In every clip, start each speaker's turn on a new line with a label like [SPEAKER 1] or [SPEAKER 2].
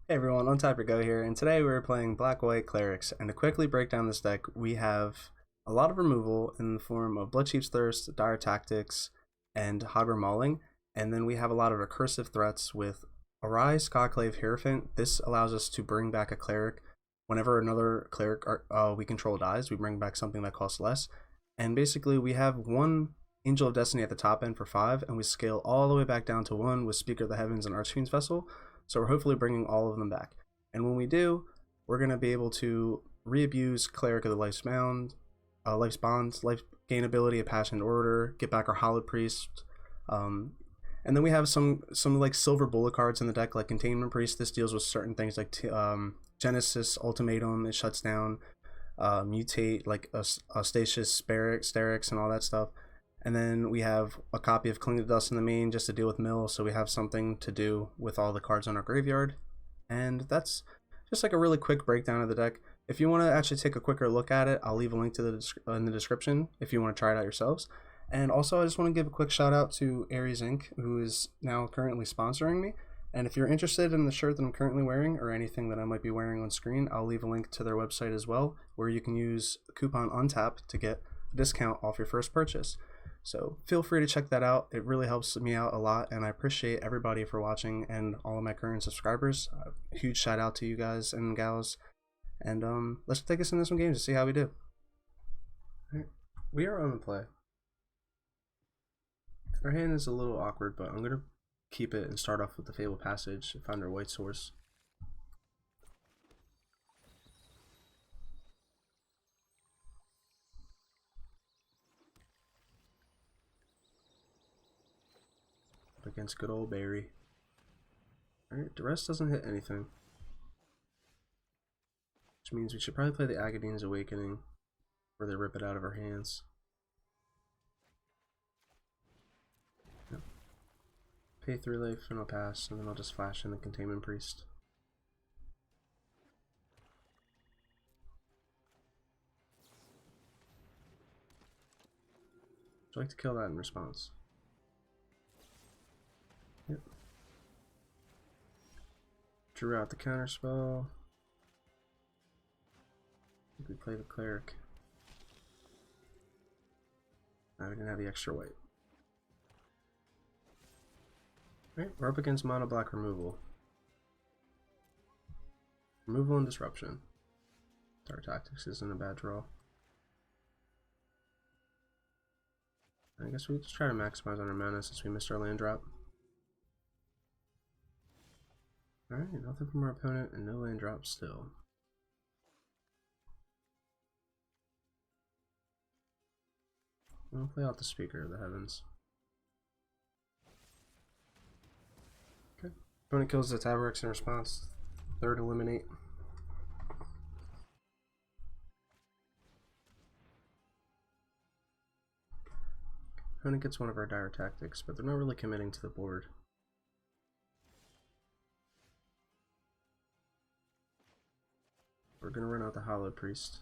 [SPEAKER 1] Hey everyone, Go here, and today we're playing Black-White Clerics, and to quickly break down this deck, we have a lot of removal in the form of Bloodchief's Thirst, Dire Tactics, and Hagra Mauling, and then we have a lot of recursive threats with Orah, Skyclave, Hierophant. This allows us to bring back a Cleric. Whenever another Cleric we control dies, we bring back something that costs less, and basically we have one Angel of Destiny at the top end for 5, and we scale all the way back down to 1 with Speaker of the Heavens and Archfiend's Vessel. So we're hopefully bringing all of them back. And when we do, we're going to be able to re-abuse Cleric of the Life's Bond, Life Gain ability, Impassioned Orator, get back our Hallowed Priest. And then we have some like silver bullet cards in the deck, like Containment Priest. This deals with certain things like Genesis, Ultimatum, it shuts down, Mutate, like Stasis, Sterix, and all that stuff. And then we have a copy of Cling to Dust in the main just to deal with mill, so we have something to do with all the cards on our graveyard. And that's just like a really quick breakdown of the deck. If you want to actually take a quicker look at it, I'll leave a link to in the description if you want to try it out yourselves. And also, I just want to give a quick shout out to Aries Inc., who is now currently sponsoring me. And if you're interested in the shirt that I'm currently wearing or anything that I might be wearing on screen, I'll leave a link to their website as well, where you can use the coupon UNTAP to get a discount off your first purchase. So feel free to check that out. It really helps me out a lot, and I appreciate everybody for watching and all of my current subscribers. Huge shout out to you guys and gals. And let's take us into some games to see how we do. Right. We are on the play. Our hand is a little awkward, but I'm going to keep it and start off with the Fabled Passage, find our white source. Against good old Barry. Alright, the rest doesn't hit anything. Which means we should probably play the Agadeem's Awakening, where they rip it out of our hands. Yep. Pay 3 life and I'll pass, and then I'll just flash in the Containment Priest. I'd like to kill that in response. Yep. Drew out the counter spell. I think we play the Cleric. We didn't have the extra white. Alright, we're up against mono black removal. Removal and disruption. Dire Tactics isn't a bad draw. I guess we just try to maximize on our mana since we missed our land drop. Alright, nothing from our opponent and no land drop still. We'll play out the Speaker of the Heavens. Okay. Opponent kills the Taborax in response. Third eliminate. Opponent gets one of our Dire Tactics, but they're not really committing to the board. We're gonna run out the Hallowed Priest.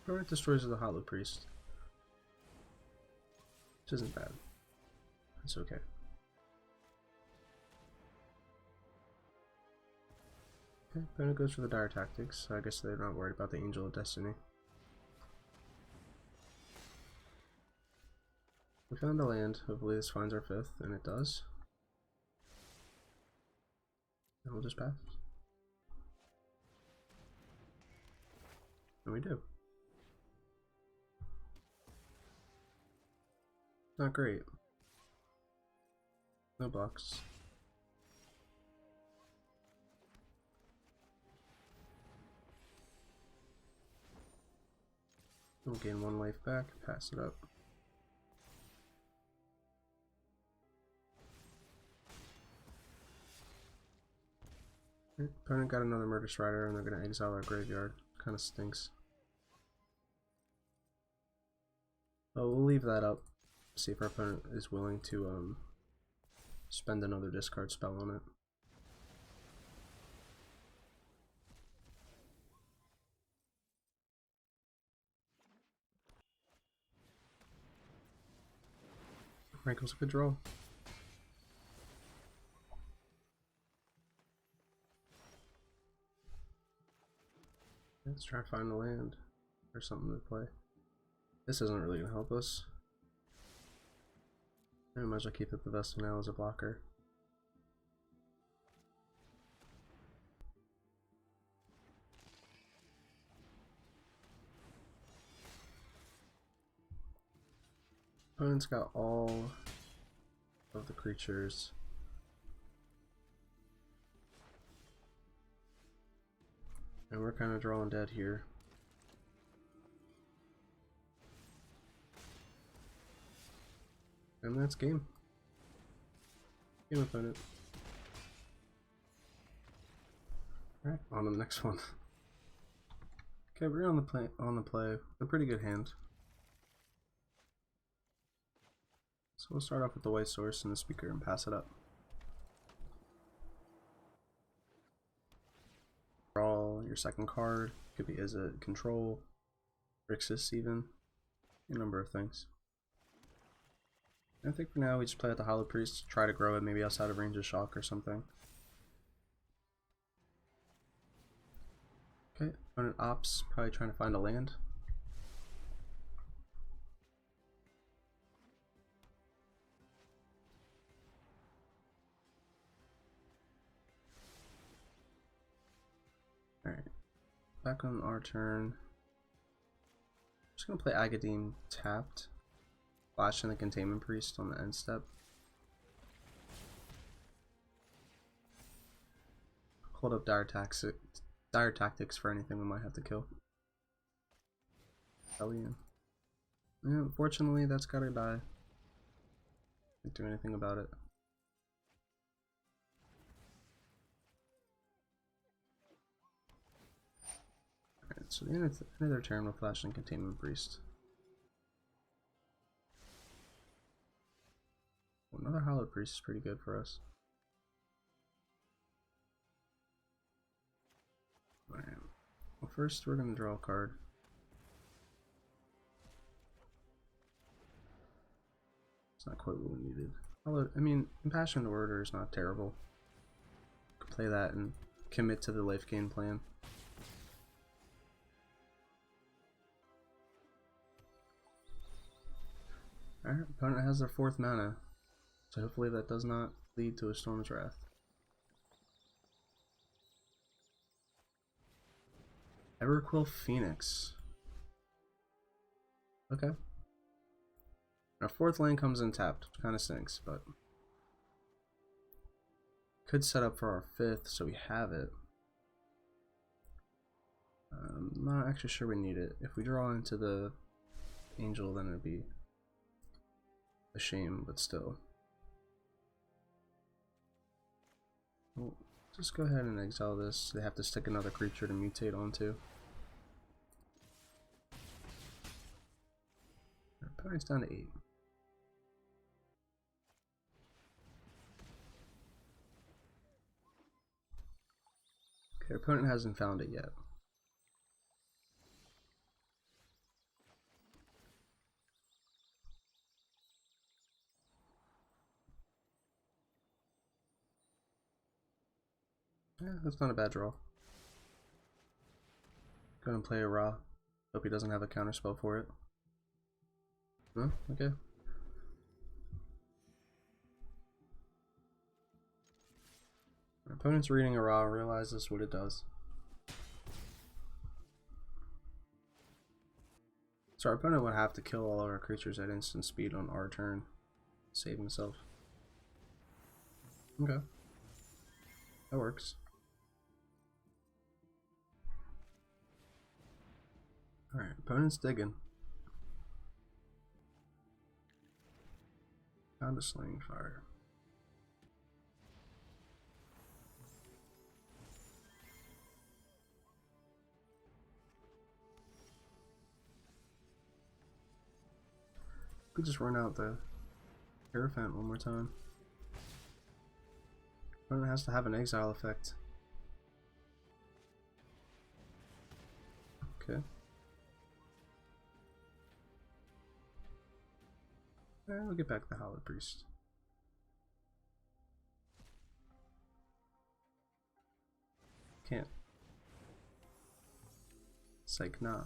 [SPEAKER 1] Opponent destroys the Hallowed Priest. Which isn't bad. It's okay. Okay, opponent goes for the Dire Tactics, so I guess they're not worried about the Angel of Destiny. We found a land. Hopefully this finds our 5th, and it does. And we'll just pass. And we do. Not great. No blocks. We'll gain 1 life back, pass it up. Opponent got another Murder Strider and they're going to exile our graveyard. Kind of stinks. But we'll leave that up. See if our opponent is willing to spend another discard spell on it. Rankle's a good draw. Let's try to find a land or something to play. This isn't really going to help us. I might as well keep it the Vesta now as a blocker. Opponent's got all of the creatures. And we're kind of drawing dead here. And that's game. Game opponent. Alright, on to the next one. Okay, we're on the play. A pretty good hand. So we'll start off with the white source and the speaker and pass it up. Draw your second card. Could be as a control, Grixis even, a number of things. I think for now we just play with the Hallowed Priest, try to grow it maybe outside of range of shock or something. Okay, opponent opts, probably trying to find a land. Alright, back on our turn. Just gonna play Agadeem tapped. Flash in the Containment Priest on the end step. Hold up dire tactics for anything we might have to kill. Hellion. Yeah, unfortunately that's gotta die. Can't do anything about it. Alright, so the end of their turn will flash in Containment Priest. Another Hallowed Priest is pretty good for us. Alright. Well, first we're going to draw a card. It's not quite what we needed. I mean, Impassioned Orator is not terrible. Could play that and commit to the life gain plan. Alright, opponent has their 4th mana. So hopefully that does not lead to a Storm's Wrath. Everquill Phoenix. Okay. Our 4th lane comes in tapped, which kind of stinks, but could set up for our 5th, so we have it. I'm not actually sure we need it. If we draw into the Angel, then it'd be a shame, but still. Well, just go ahead and exile this. They have to stick another creature to mutate onto. Our opponent's down to 8. Okay, our opponent hasn't found it yet. Yeah, that's not a bad draw. Go and play Orah. Hope he doesn't have a counterspell for it. No? Okay. Our opponent's reading Orah, realizes what it does. So our opponent would have to kill all of our creatures at instant speed on our turn. Save himself. Okay. That works. Alright, opponent's digging. Found a Slaying Fire. Could just run out the Hierophant one more time. Opponent has to have an exile effect. Okay. We'll get back to the Hallowed Priest. Can't. It's like, nah.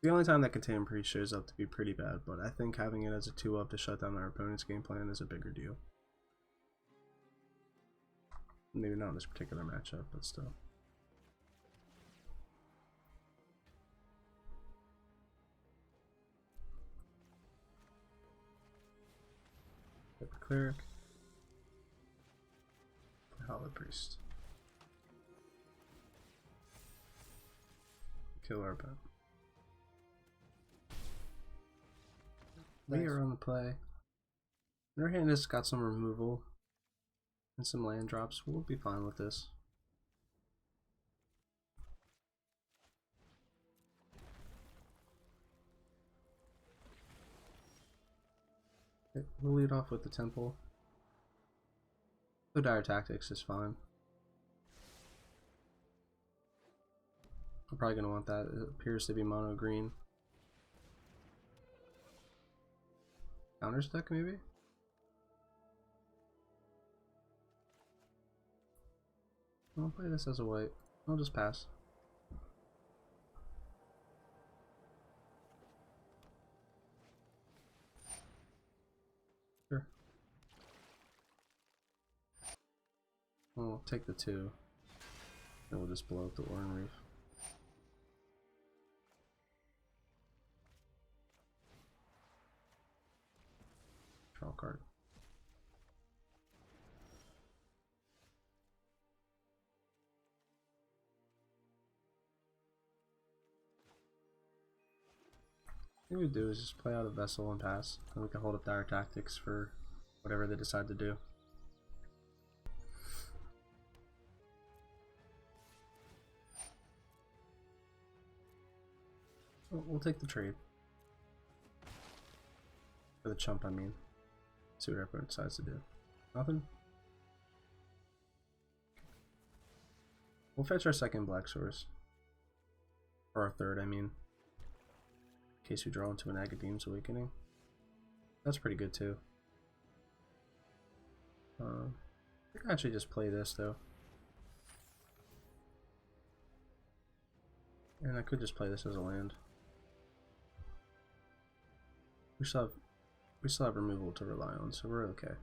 [SPEAKER 1] The only time that Containment Priest shows up to be pretty bad, but I think having it as a 2-up to shut down our opponent's game plan is a bigger deal. Maybe not in this particular matchup, but still. Get the Cleric. Hallowed Priest. Kill our opponent. We are on the play. Our hand has got some removal and some land drops. We'll be fine with this. Okay, we'll lead off with the temple. The dire tactics is fine. I'm probably going to want that. It appears to be mono green. Counters deck, maybe? I'll play this as a white. I'll just pass. Sure. We'll take the 2. And we'll just blow up the Oran Reef. Draw a card. What we do is just play out a Vessel and pass, and we can hold up dire tactics for whatever they decide to do. We'll take the trade. For the chump, I mean. See what our opponent decides to do. Nothing? We'll fetch our second black source. Or our third, I mean. In case we draw into an Agadeem's Awakening. That's pretty good too. I can actually just play this though. And I could just play this as a land. We still have removal to rely on, so we're okay.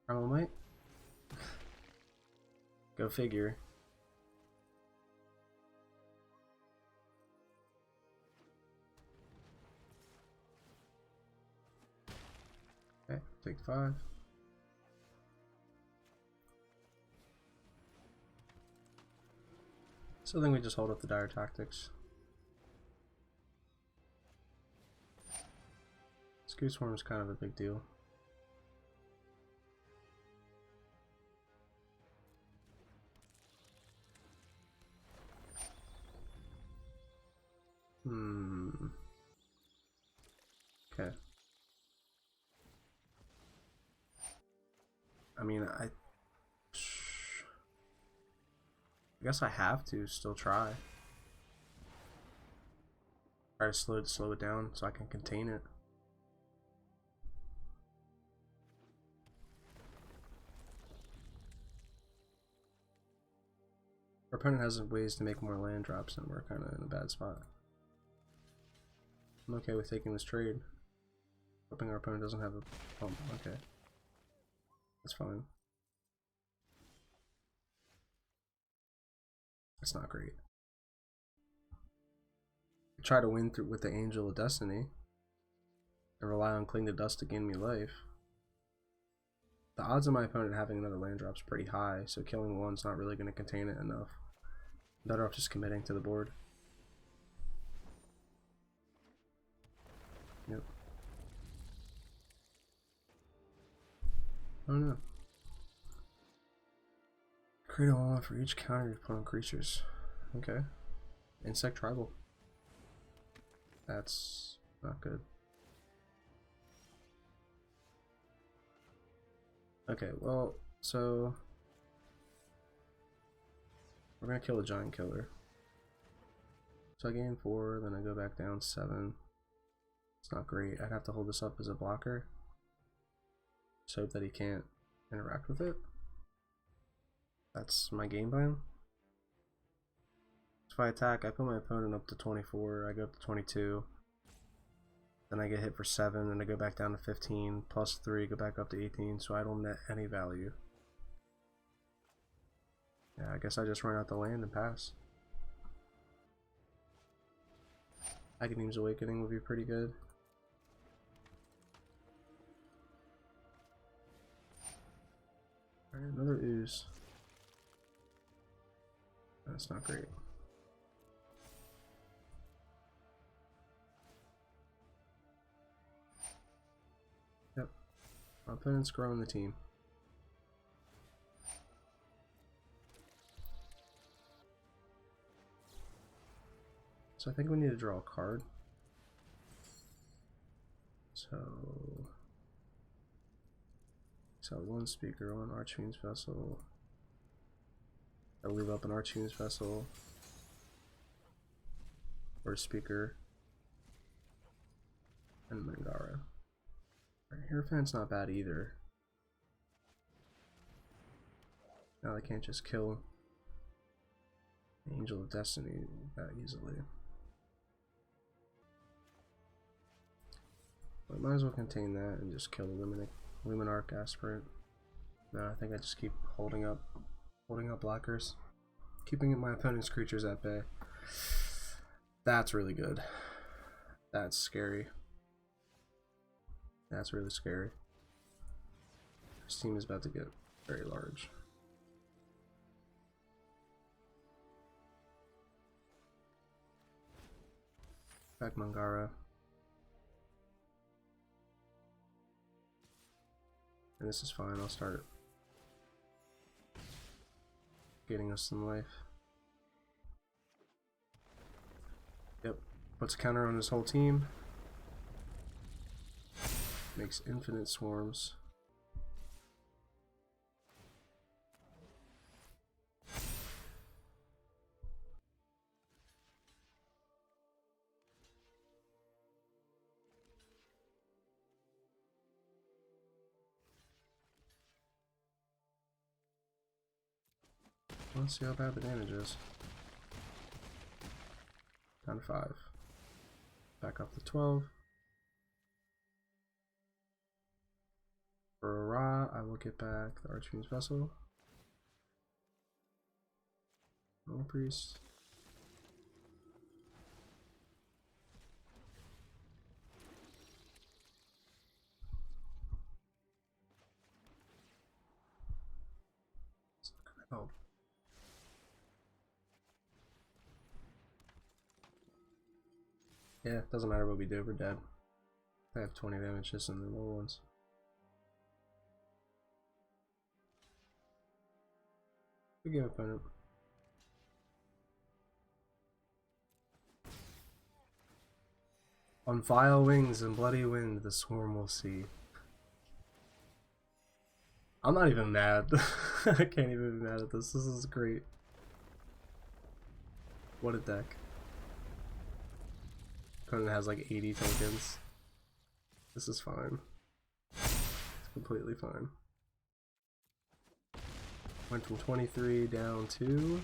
[SPEAKER 1] Primal Might? Go figure. Okay, take 5. So then we just hold up the dire tactics. Scute Swarm is kind of a big deal. Okay. I mean, I guess I have to still try. Try to slow it down so I can contain it. Our opponent has ways to make more land drops, and we're kind of in a bad spot. I'm okay with taking this trade. Hoping our opponent doesn't have a pump. Okay. That's fine. That's not great. Try to win through with the Angel of Destiny and rely on Cling to Dust to gain me life. The odds of my opponent having another land drop is pretty high, so killing one's not really going to contain it enough. Better off just committing to the board. Yep. Oh no. Create a 1/1 for each counter your opponent creatures. Okay. Insect Tribal. That's not good. Okay, well, so we're gonna kill a giant killer. So I gain 4, then I go back down 7. It's not great. I'd have to hold this up as a blocker. Just hope that he can't interact with it. That's my game plan. If I attack, I put my opponent up to 24, I go up to 22. Then I get hit for 7, and I go back down to 15, plus 3, go back up to 18, so I don't net any value. Yeah, I guess I just run out the land and pass. Agadeem's Awakening would be pretty good. Alright, another ooze. That's not great. Yep. My opponent's growing the team. So I think we need to draw a card. So one speaker, one Archfiend's Vessel. I'll leave up an Archfiend's Vessel or a speaker and Mangara. Right, Hierophant's not bad either. Now they can't just kill Angel of Destiny that easily. But I might as well contain that and just kill the Luminarch Aspirant. No, I think I just keep holding up blockers, keeping my opponent's creatures at bay. That's really good. That's scary. That's really scary. This team is about to get very large. Back Mangara. And this is fine, I'll start getting us some life. Yep, puts a counter on his whole team. Makes infinite swarms. Let's see how bad the damage is. Down to 5. Back up to 12. For Orah, I will get back the Archfiend's Vessel. Nullpriest. Oh. Yeah, doesn't matter what we do, we're dead. I have 20 damage just in the low ones. Good game, opponent. On vile wings and bloody wind, the swarm will see. I'm not even mad. I can't even be mad at this. This is great. What a deck. Opponent has like 80 tokens. This is fine. It's completely fine. Went from 23 down to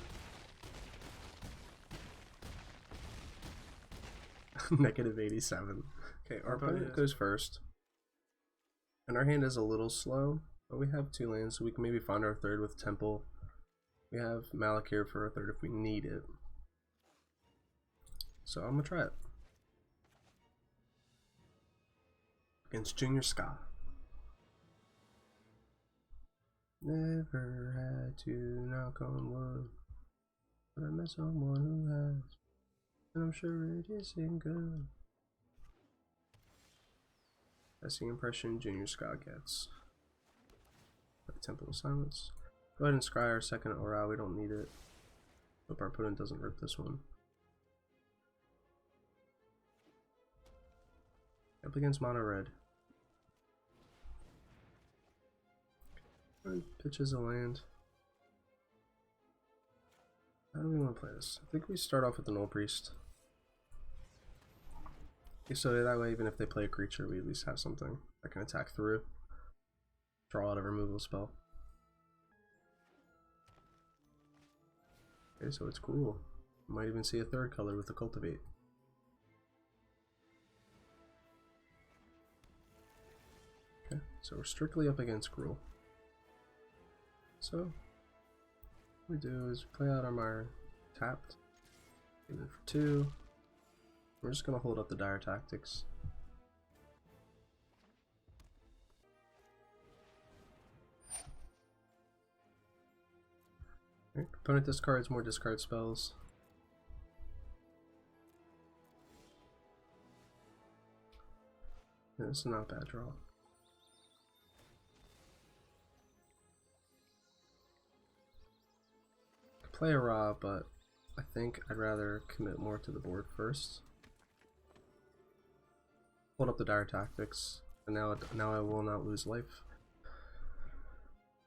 [SPEAKER 1] negative 87. Okay, our opponent goes first. And our hand is a little slow, but we have 2 lands, so we can maybe find our third with Temple. We have Malakir for a third if we need it. So I'm gonna try it. Against Junior Ska. Never had to knock on wood, but I met someone who has, and I'm sure it isn't good. That's the impression Junior Ska gets. Temple of Silence. Go ahead and scry our second Orah, we don't need it. Hope our opponent doesn't rip this one. Up against mono red. Pitches a land. How do we want to play this? I think we start off with the Nullpriest. So that way, even if they play a creature, we at least have something that can attack through. Draw out a removal spell. Okay, so it's cool. Might even see a third color with the Cultivate. Okay, so we're strictly up against Gruul. So, what we do is play out our tapped, give it for 2. We're just going to hold up the Dire Tactics. Right, opponent discards more discard spells. Yeah, this is not a bad draw. Could play Orah, but I think I'd rather commit more to the board first. Hold up the Dire Tactics, and now I will not lose life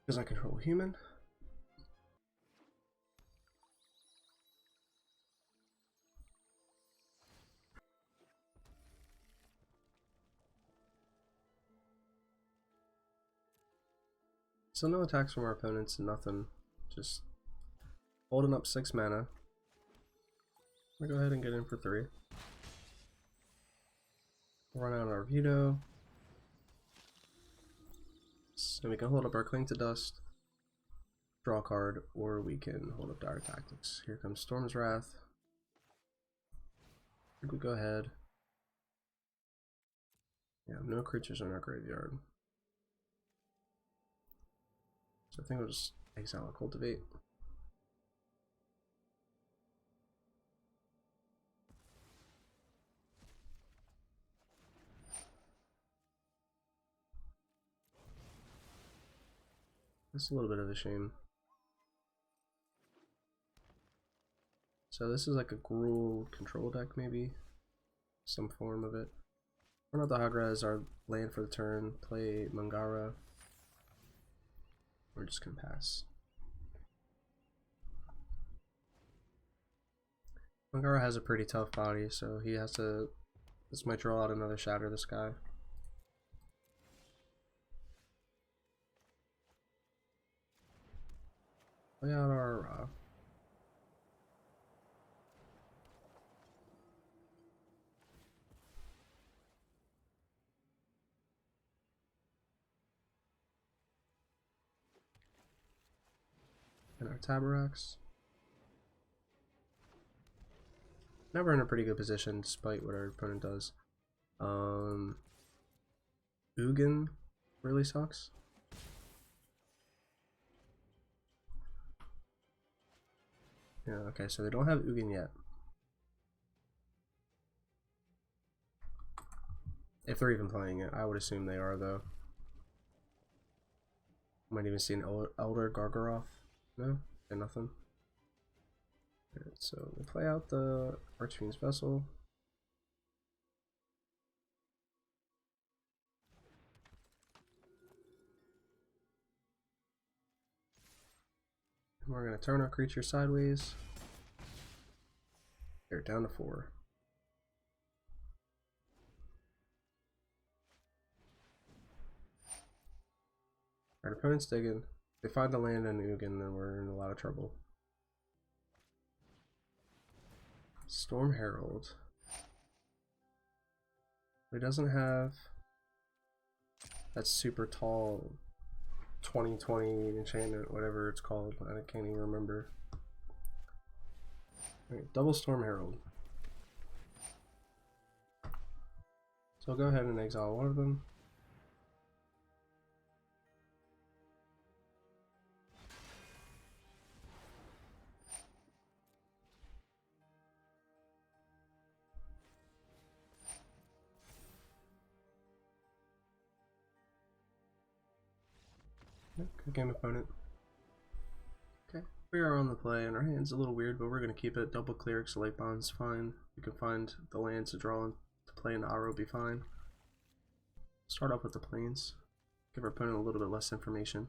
[SPEAKER 1] because I control human. So no attacks from our opponents, nothing. Just holding up 6 mana. We'll go ahead and get in for 3. Run out our Vito. So we can hold up our Cling to Dust, draw a card, or we can hold up Dire Tactics. Here comes Storm's Wrath. I think we go ahead. Yeah, no creatures in our graveyard. So I think we'll just exile a Cultivate. It's a little bit of a shame. So this is like a Gruul control deck, maybe? Some form of it. Run out the Hagra as our land for the turn, play Mangara. We're just gonna pass. Mangara has a pretty tough body, so he has to... This might draw out another Shatter the Sky. Play out our and our Taborax. Now we're in a pretty good position despite what our opponent does. Ugin really sucks. Yeah, okay, so they don't have Ugin yet. If they're even playing it, I would assume they are though. Might even see an Elder Gargaroth. No? Okay, nothing. Alright, so we play out the Archfiend's Vessel. And we're going to turn our creature sideways. They're down to 4. Our opponent's digging. If they find the land in Ugin, then we're in a lot of trouble. Storm Herald. He doesn't have that super tall 2020 enchantment, whatever it's called. I can't even remember. Right, double Storm Herald. So I'll go ahead and exile one of them. Good game, opponent. Okay, we are on the play, and our hand's a little weird, but we're going to keep it. Double Clerics, Light Bond's fine. You can find the land to draw to play in the Aro, be fine. Start off with the Plains. Give our opponent a little bit less information.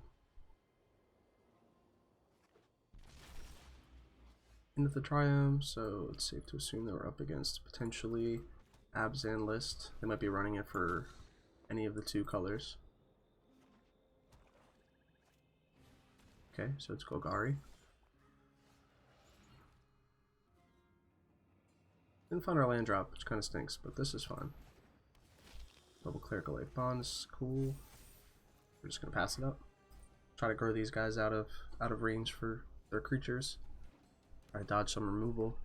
[SPEAKER 1] Into the Triumph, so it's safe to assume that we're up against potentially Abzan list. They might be running it for any of the two colors. Okay, so it's Golgari. Didn't find our land drop, which kind of stinks, but this is fine. Double Clerical Life Bonds, cool. We're just gonna pass it up. Try to grow these guys out of range for their creatures. Try to dodge some removal.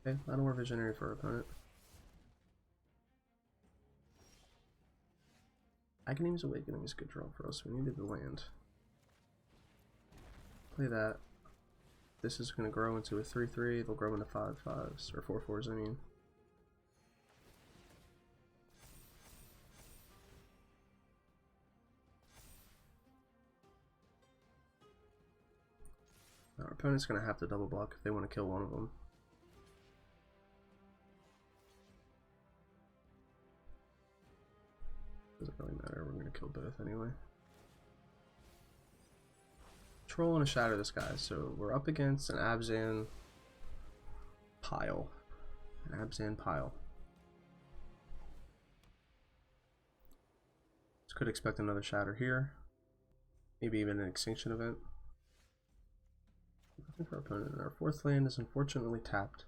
[SPEAKER 1] Okay, I don't more Visionary for our opponent. Agadeem's Awakening is a good draw for us. We needed the land. Play that. This is going to grow into a 3/3. They'll grow into 5/5s, or 4/4s, I mean. Our opponent's going to have to double block if they want to kill one of them. Doesn't really matter, we're going to kill both anyway. Troll and a Shatter this guy, so we're up against an Abzan pile. An Abzan pile. Just could expect another Shatter here. Maybe even an Extinction event. Looking for our opponent, and our fourth land is unfortunately tapped.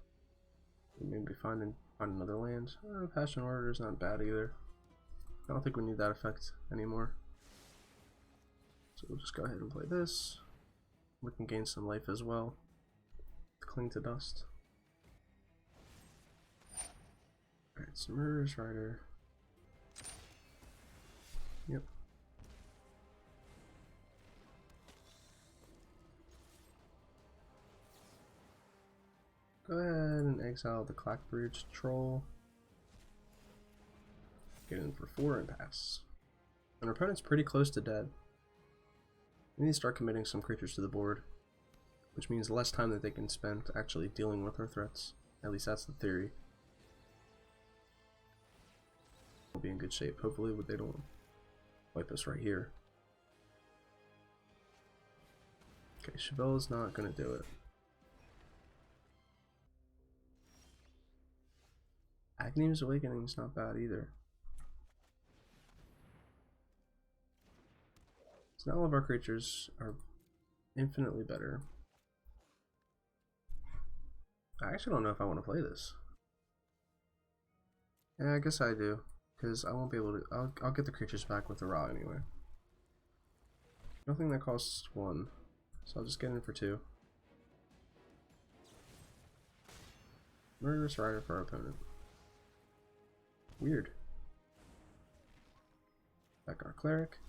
[SPEAKER 1] We maybe find another land. Impassioned Orator is not bad either. I don't think we need that effect anymore. So we'll just go ahead and play this. We can gain some life as well. Cling to Dust. Alright, so Murderous Rider. Yep. Go ahead and exile the Clackbridge Troll. Get in for 4 and pass. And our opponent's pretty close to dead. We need to start committing some creatures to the board, which means less time that they can spend actually dealing with our threats. At least that's the theory. We'll be in good shape, hopefully, but they don't wipe us right here. Okay, Chevelle's not going to do it. Agadeem's Awakening is not bad either. So now all of our creatures are infinitely better. I actually don't know if I want to play this. Yeah, I guess I do, because I won't be able to. I'll get the creatures back with the Raw anyway. Nothing that costs 1, so I'll just get in for 2. Murderous Rider for our opponent. Weird. Back our Cleric.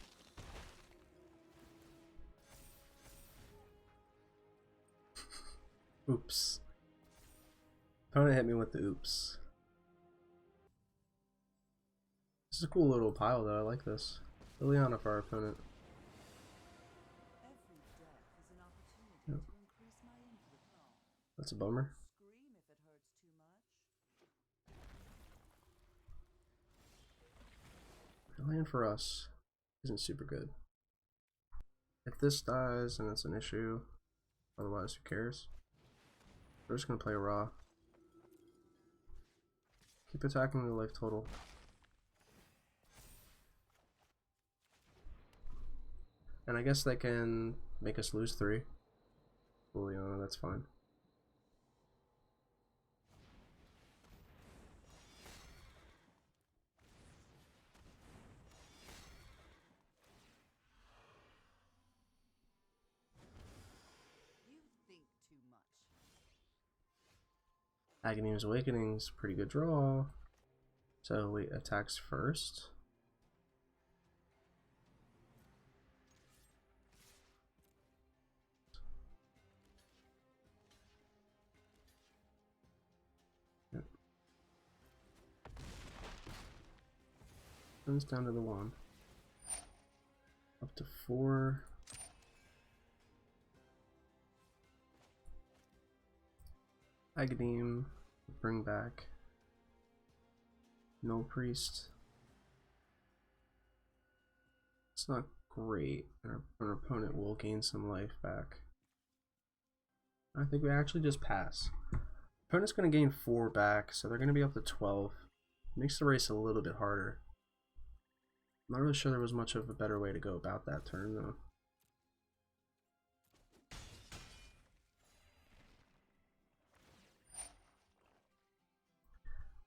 [SPEAKER 1] Oops. Opponent hit me with the oops. This is a cool little pile though, I like this. Liliana for our opponent. Yep. That's a bummer. Land for us isn't super good. If this dies, then it's an issue. Otherwise, who cares? We're just gonna play Raw. Keep attacking the life total. And I guess they can make us lose 3. Liliana, that's fine. Agadeem's Awakening's pretty good draw. So we attacks first. Yep. Comes down to the 1. Up to 4. Agadeem, bring back Nullpriest. It's not great. Our opponent will gain some life back. I think we actually just pass. Opponent's going to gain 4 back, so they're going to be up to 12. Makes the race a little bit harder. I'm not really sure there was much of a better way to go about that turn, though.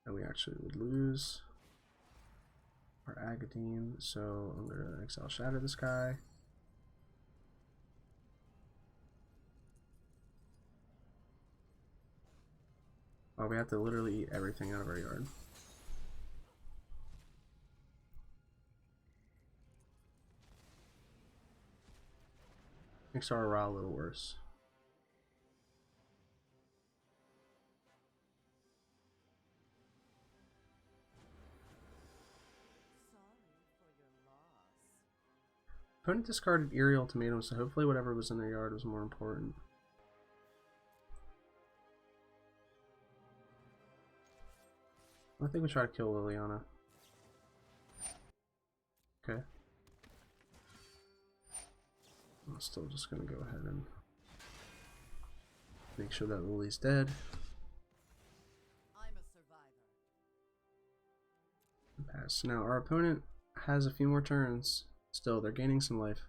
[SPEAKER 1] And we actually would lose our Agadeem, so I'm going to exile Shatter this guy. Oh, we have to literally eat everything out of our yard. Makes our Orah a little worse. Opponent discarded Eerie Ultimatum, so hopefully whatever was in their yard was more important. I think we try to kill Liliana. Okay. I'm still just gonna go ahead and make sure that Lily's dead.
[SPEAKER 2] I'm a survivor.
[SPEAKER 1] Pass. Now our opponent has a few more turns. Still, they're gaining some life.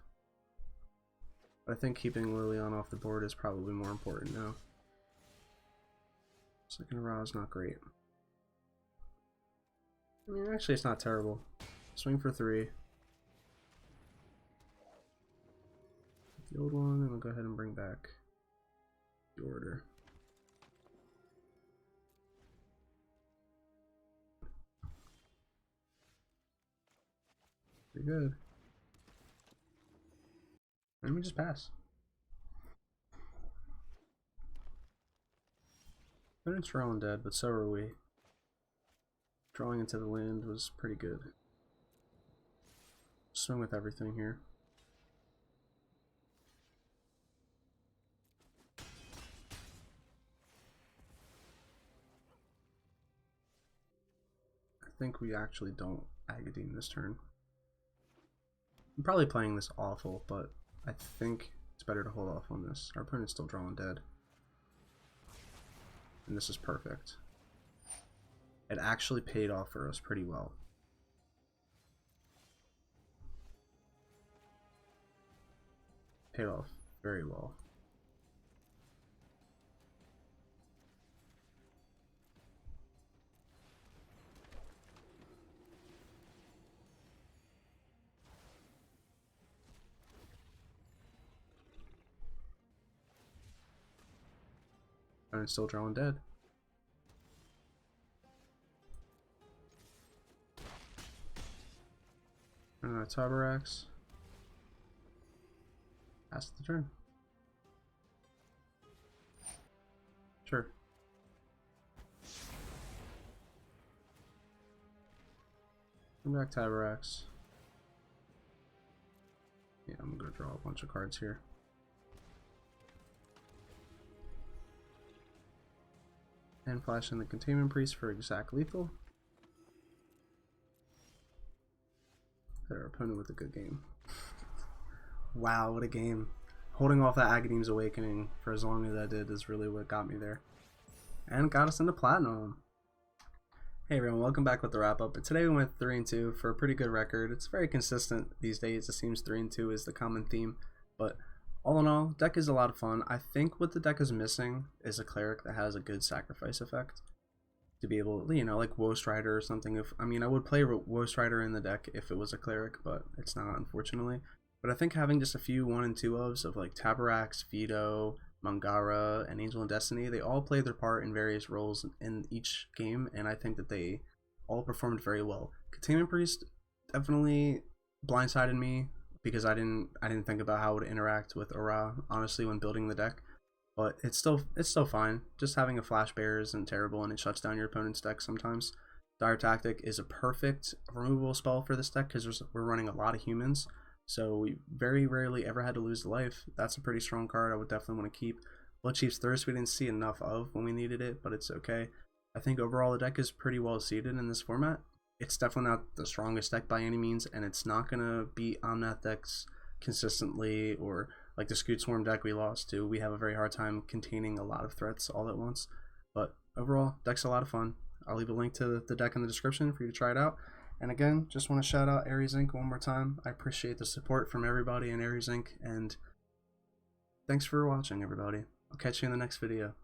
[SPEAKER 1] But I think keeping Liliana off the board is probably more important now. Second Orah is not great. I mean, actually, it's not terrible. Swing for 3. The old one, and we'll go ahead and bring back the order. Pretty good. And we just pass. Opponent's drawing dead, but so are we. Drawing into the land was pretty good. Swing with everything here. I think we actually don't Agadeem this turn. I'm probably playing this awful, but I think it's better to hold off on this. Our opponent's still drawing dead. And this is perfect. It actually paid off for us pretty well. Paid off very well. And it's still drawing dead. Taborax. Pass the turn. Sure. Bring back Taborax. Yeah, I'm gonna draw a bunch of cards here. And flash in the Containment Priest for exact lethal. Their opponent with a good game. Wow, what a game. Holding off that Agadeem's Awakening for as long as I did is really what got me there. And got us into Platinum. Hey everyone, welcome back with the wrap up. But today we went 3-2 for a pretty good record. It's very consistent these days. It seems 3-2 is the common theme. But all in all, deck is a lot of fun. I think what the deck is missing is a Cleric that has a good sacrifice effect. To be able, you know, like Woest Rider or something. I mean, I would play Woest Rider in the deck if it was a Cleric, but it's not, unfortunately. But I think having just a few 1 and 2 ofs of like Taborax, Vito, Mangara, and Angel and Destiny, they all play their part in various roles in each game, and I think that they all performed very well. Containment Priest definitely blindsided me because I didn't think about how it would interact with Orah, honestly, when building the deck. But it's still fine. Just having a Flash Bear isn't terrible, and it shuts down your opponent's deck sometimes. Dire Tactic is a perfect removable spell for this deck because we're running a lot of humans, so we very rarely ever had to lose life. That's a pretty strong card I would definitely want to keep. Bloodchief's Thirst we didn't see enough of when we needed it, but it's okay. I think overall the deck is pretty well seated in this format. It's definitely not the strongest deck by any means, and it's not going to beat Omnath decks consistently or like the Scute Swarm deck we lost to, we have a very hard time containing a lot of threats all at once. But overall, deck's a lot of fun. I'll leave a link to the deck in the description for you to try it out. And again, just want to shout out Ares Inc. one more time. I appreciate the support from everybody in Ares Inc. And thanks for watching, everybody. I'll catch you in the next video.